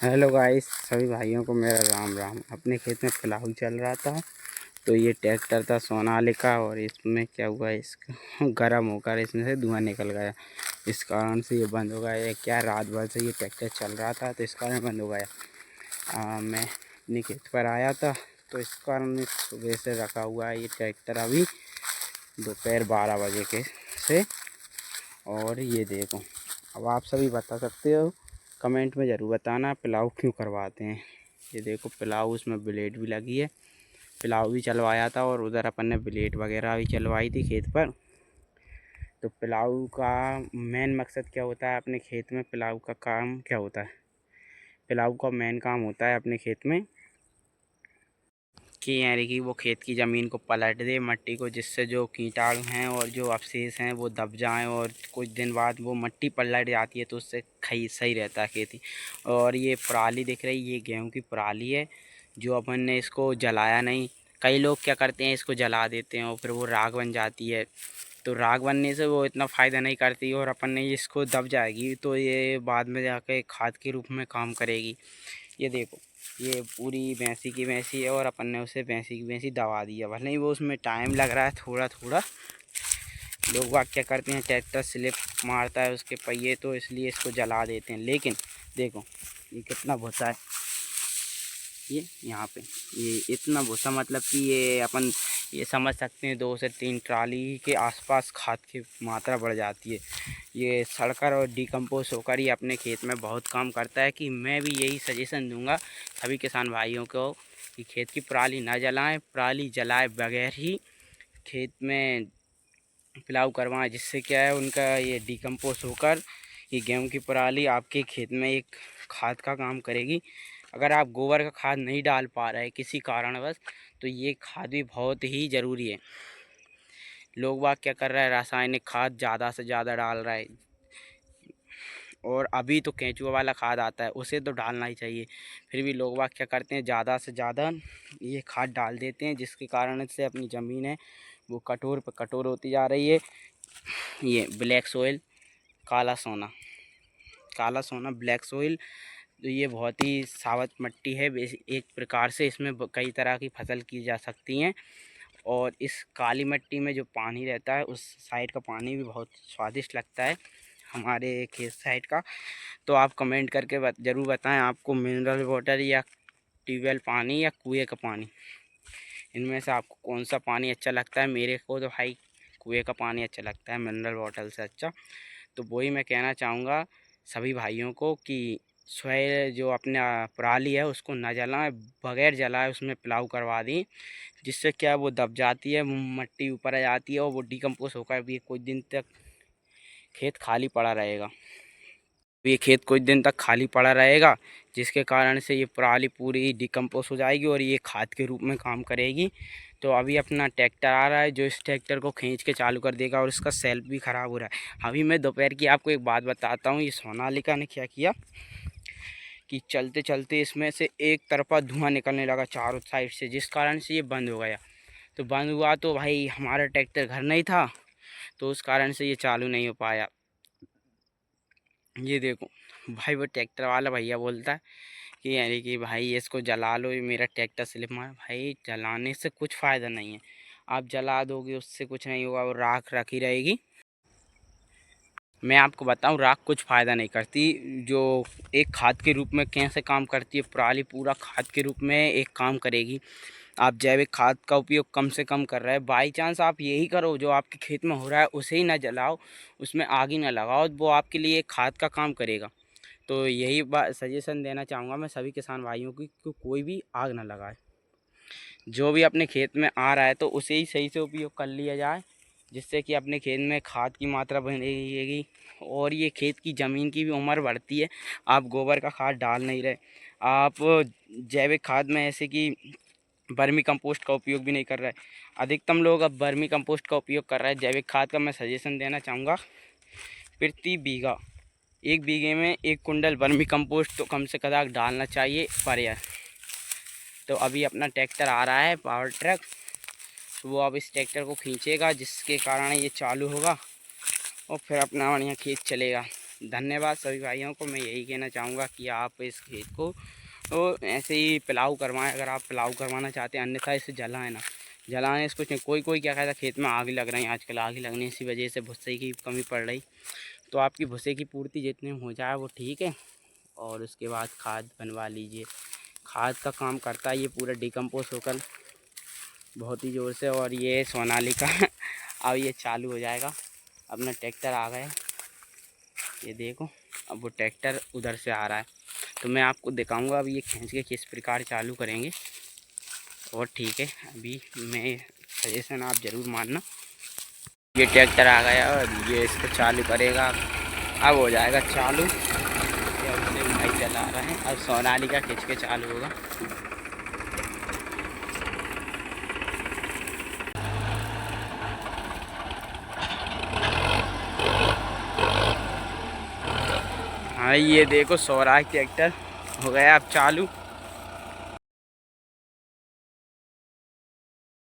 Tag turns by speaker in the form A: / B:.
A: Hello guys, सभी भाइयों को मेरा राम राम। अपने खेत में पिलाऊ चल रहा था तो ये ट्रैक्टर था सोनालिका, और इसमें क्या हुआ, इसका गर्म होकर इसमें से धुआं निकल गया। इस कारण से ये बंद हो गया। ये क्या रात भर से ये ट्रैक्टर चल रहा था तो इस कारण बंद हो गया। मैं अपने खेत पर आया था तो इस कारण सुबह से रखा हुआ है ये ट्रैक्टर अभी दोपहर 12 बजे के से। और ये देखो, अब आप सभी बता सकते हो, कमेंट में ज़रूर बताना पिलाऊ क्यों करवाते हैं। ये देखो पिलाऊ, उसमें ब्लेड भी लगी है। पिलाऊ भी चलवाया था और उधर अपन ने ब्लेड वगैरह भी चलवाई थी खेत पर। तो पिलाऊ का मेन मकसद क्या होता है अपने खेत में, पिलाऊ का काम क्या होता है? पिलाऊ का मेन काम होता है अपने खेत में कि यानी कि वो खेत की ज़मीन को पलट दे, मिट्टी को, जिससे जो कीटाणु हैं और जो अवशेष हैं वो दब जाएं, और कुछ दिन बाद वो मिट्टी पलट जाती है तो उससे सही रहता है खेती। और ये पराली दिख रही, ये गेहूं की पराली है जो अपन ने इसको जलाया नहीं। कई लोग क्या करते हैं, इसको जला देते हैं और फिर वो राख बन जाती है। तो राख बनने से वो इतना फ़ायदा नहीं करती, और अपन ने इसको दब जाएगी तो ये बाद में जाके खाद के रूप में काम करेगी। ये देखो, ये पूरी भैंसी की भैंसी है और अपन ने उसे भैंसी की भैंसी दबा दिया। भले ही वो उसमें टाइम लग रहा है थोड़ा थोड़ा। लोग वाग क्या करते हैं, ट्रैक्टर स्लिप मारता है उसके पहिए तो इसलिए इसको जला देते हैं। लेकिन देखो ये कितना भूसा है, ये यहाँ पे ये इतना भूसा, मतलब कि ये अपन ये समझ सकते हैं 2 से 3 ट्राली के आसपास खाद की मात्रा बढ़ जाती है। ये सड़कर और डिकम्पोज होकर ही अपने खेत में बहुत काम करता है। कि मैं भी यही सजेशन दूंगा सभी किसान भाइयों को कि खेत की पराली ना जलाएं, पराली जलाए बगैर ही खेत में पिलाऊ करवाएं। जिससे क्या है, उनका ये डिकम्पोज होकर ये गेहूं की पराली आपके खेत में एक खाद का काम करेगी। अगर आप गोबर का खाद नहीं डाल पा रहे किसी कारणवश तो ये खाद भी बहुत ही ज़रूरी है। लोग बाग क्या कर रहा है, रासायनिक खाद ज़्यादा से ज़्यादा डाल रहा है, और अभी तो केंचुआ वाला खाद आता है उसे तो डालना ही चाहिए। फिर भी लोग बाग क्या करते हैं, ज़्यादा से ज़्यादा ये खाद डाल देते हैं, जिसके कारण से अपनी ज़मीन है वो कठोर पर कठोर होती जा रही है। ये ब्लैक सोइल, काला सोना, काला सोना ब्लैक सोइल, तो ये बहुत ही सावत मिट्टी है। एक प्रकार से इसमें कई तरह की फसल की जा सकती हैं। और इस काली मिट्टी में जो पानी रहता है उस साइड का पानी भी बहुत स्वादिष्ट लगता है, हमारे खेत साइड का। तो आप कमेंट करके ज़रूर बताएं, आपको मिनरल वाटर या ट्यूबवेल पानी या कुएं का पानी, इनमें से आपको कौन सा पानी अच्छा लगता है? मेरे को तो भाई कुएं का पानी अच्छा लगता है मिनरल वाटर से अच्छा। तो वही मैं कहना चाहूँगा सभी भाइयों को कि स्वयं जो अपना पराली है उसको न जलाएं, बगैर जलाए उसमें पिलाऊ करवा दें। जिससे क्या वो दब जाती है, मिट्टी ऊपर आ जाती है और वो डिकम्पोज होकर भी कुछ दिन तक खेत खाली पड़ा रहेगा। ये खेत कुछ दिन तक खाली पड़ा रहेगा, जिसके कारण से ये पराली पूरी डिकम्पोज हो जाएगी और ये खाद के रूप में काम करेगी। तो अभी अपना ट्रैक्टर आ रहा है जो इस ट्रैक्टर को खींच के चालू कर देगा, और इसका सेल्फ भी ख़राब हो रहा है। अभी मैं दोपहर की आपको एक बात बताता हूँ, ये सोनालिका ने क्या किया कि चलते चलते इसमें से एक तरफा धुआं निकलने लगा चारों साइड से, जिस कारण से ये बंद हो गया। तो बंद हुआ तो भाई हमारा ट्रैक्टर घर नहीं था, तो उस कारण से ये चालू नहीं हो पाया। ये देखो भाई, वो ट्रैक्टर वाला भैया बोलता है कि यानी कि भाई इसको जला लो, ये मेरा ट्रैक्टर स्लिप मार। भाई जलाने से कुछ फ़ायदा नहीं है, आप जला दोगे उससे कुछ नहीं होगा, वो राख रखी रहेगी। मैं आपको बताऊं, राख कुछ फ़ायदा नहीं करती। जो एक खाद के रूप में कैसे काम करती है, पराली पूरा खाद के रूप में एक काम करेगी। आप जैविक खाद का उपयोग कम से कम कर रहे हैं, बाई चांस आप यही करो जो आपके खेत में हो रहा है उसे ही ना जलाओ, उसमें आग ही ना लगाओ, वो आपके लिए एक खाद का काम करेगा। तो यही बात सजेशन देना चाहूँगा मैं सभी किसान भाइयों की कि कोई भी आग ना लगाए। जो भी अपने खेत में आ रहा है तो उसे ही सही से उपयोग कर लिया जाए, जिससे कि अपने खेत में खाद की मात्रा बढ़ेगी और ये खेत की ज़मीन की भी उम्र बढ़ती है। आप गोबर का खाद डाल नहीं रहे, आप जैविक खाद में ऐसे कि वर्मी कंपोस्ट का उपयोग भी नहीं कर रहा है। अधिकतम लोग अब वर्मी कंपोस्ट का उपयोग कर रहे हैं। जैविक खाद का मैं सजेशन देना चाहूँगा, प्रति बीघा 1 बीघे में 1 कुंटल वर्मी कंपोस्ट तो कम से कम डालना चाहिए पर ईयर। तो अभी अपना ट्रैक्टर आ रहा है, पावर ट्रक, वो अब इस ट्रैक्टर को खींचेगा, जिसके कारण ये चालू होगा और फिर अपना बढ़िया खेत चलेगा। धन्यवाद सभी भाइयों को। मैं यही कहना चाहूँगा कि आप इस खेत को तो ऐसे ही पिलाऊ करवाएं अगर आप पिलाऊ करवाना चाहते हैं, अन्यथा इसे जलाएं ना, जलाने इसको कोई कोई क्या कहता है खेत में आग लग रही है, आजकल आग लगने की वजह से भुस्से की कमी पड़ रही। तो आपकी भुस्से की पूर्ति जितने हो जाए वो ठीक है। और उसके बाद खाद बनवा लीजिए, खाद का काम करता है ये पूरा डिकम्पोज होकर बहुत ही ज़ोर से। और ये सोनालिका अब ये चालू हो जाएगा, अपना ट्रैक्टर आ गया, ये देखो अब वो ट्रैक्टर उधर से आ रहा है। तो मैं आपको दिखाऊंगा अब ये खींच के किस प्रकार चालू करेंगे। और ठीक है, अभी मैं सजेशन आप ज़रूर मानना। ये ट्रैक्टर आ गया और ये इसको चालू करेगा, अब हो जाएगा चालू। ये उससे भाई चला रहे हैं, अब सोनालिका खींच के चालू होगा। हाँ ये देखो स्वराज ट्रैक्टर हो गया अब चालू।